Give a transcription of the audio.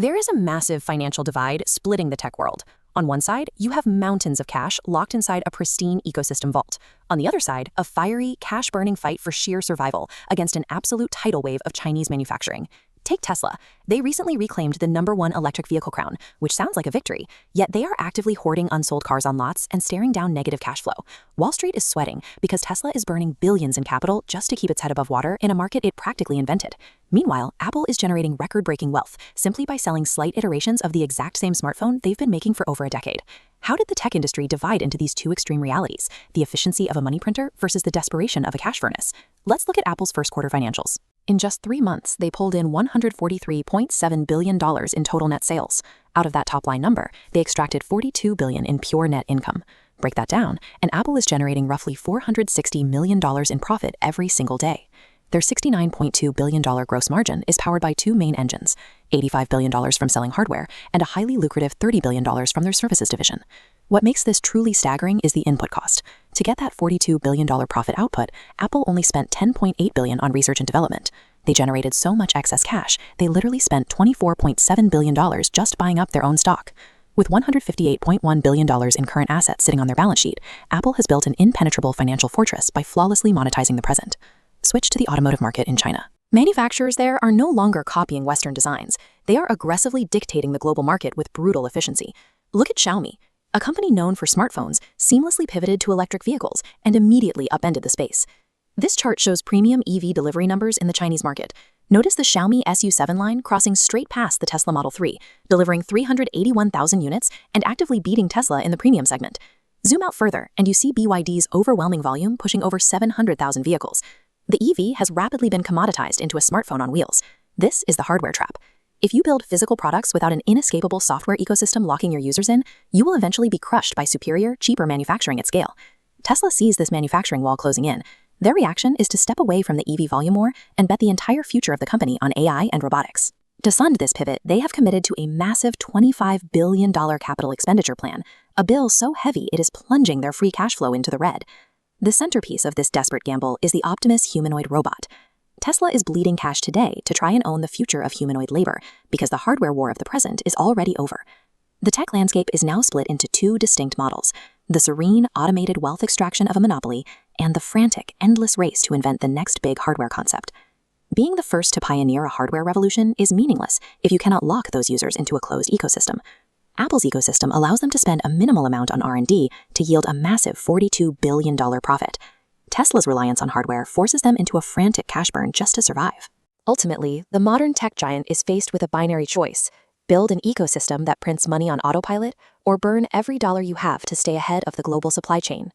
There is a massive financial divide splitting the tech world. On one side, you have mountains of cash locked inside a pristine ecosystem vault. On the other side, a fiery, cash-burning fight for sheer survival against an absolute tidal wave of Chinese manufacturing. Take Tesla. They recently reclaimed the #1 electric vehicle crown, which sounds like a victory, yet they are actively hoarding unsold cars on lots and staring down negative cash flow. Wall Street is sweating because Tesla is burning billions in capital just to keep its head above water in a market it practically invented. Meanwhile, Apple is generating record-breaking wealth simply by selling slight iterations of the exact same smartphone they've been making for over a decade. How did the tech industry divide into these two extreme realities, the efficiency of a money printer versus the desperation of a cash furnace? Let's look at Apple's first quarter financials. In just 3 months, they pulled in $143.7 billion in total net sales. Out of that top-line number, they extracted $42 billion in pure net income. Break that down, and Apple is generating roughly $460 million in profit every single day. Their $69.2 billion gross margin is powered by two main engines, $85 billion from selling hardware and a highly lucrative $30 billion from their services division. What makes this truly staggering is the input cost. To get that $42 billion profit output, Apple only spent $10.8 billion on research and development. They generated so much excess cash, they literally spent $24.7 billion just buying up their own stock. With $158.1 billion in current assets sitting on their balance sheet, Apple has built an impenetrable financial fortress by flawlessly monetizing the present. Switch to the automotive market in China. Manufacturers there are no longer copying Western designs. They are aggressively dictating the global market with brutal efficiency. Look at Xiaomi. A company known for smartphones seamlessly pivoted to electric vehicles and immediately upended the space. This chart shows premium EV delivery numbers in the Chinese market. Notice the Xiaomi SU7 line crossing straight past the Tesla Model 3, delivering 381,000 units and actively beating Tesla in the premium segment. Zoom out further and you see BYD's overwhelming volume pushing over 700,000 vehicles. The EV has rapidly been commoditized into a smartphone on wheels. This is the hardware trap. If you build physical products without an inescapable software ecosystem locking your users in, you will eventually be crushed by superior, cheaper manufacturing at scale. Tesla sees this manufacturing wall closing in. Their reaction is to step away from the EV volume war and bet the entire future of the company on AI and robotics. To fund this pivot, they have committed to a massive $25 billion capital expenditure plan, a bill so heavy it is plunging their free cash flow into the red. The centerpiece of this desperate gamble is the Optimus humanoid robot. Tesla is bleeding cash today to try and own the future of humanoid labor because the hardware war of the present is already over. The tech landscape is now split into two distinct models, the serene, automated wealth extraction of a monopoly and the frantic, endless race to invent the next big hardware concept. Being the first to pioneer a hardware revolution is meaningless if you cannot lock those users into a closed ecosystem. Apple's ecosystem allows them to spend a minimal amount on R&D to yield a massive $42 billion profit. Tesla's reliance on hardware forces them into a frantic cash burn just to survive. Ultimately, the modern tech giant is faced with a binary choice: build an ecosystem that prints money on autopilot, or burn every dollar you have to stay ahead of the global supply chain.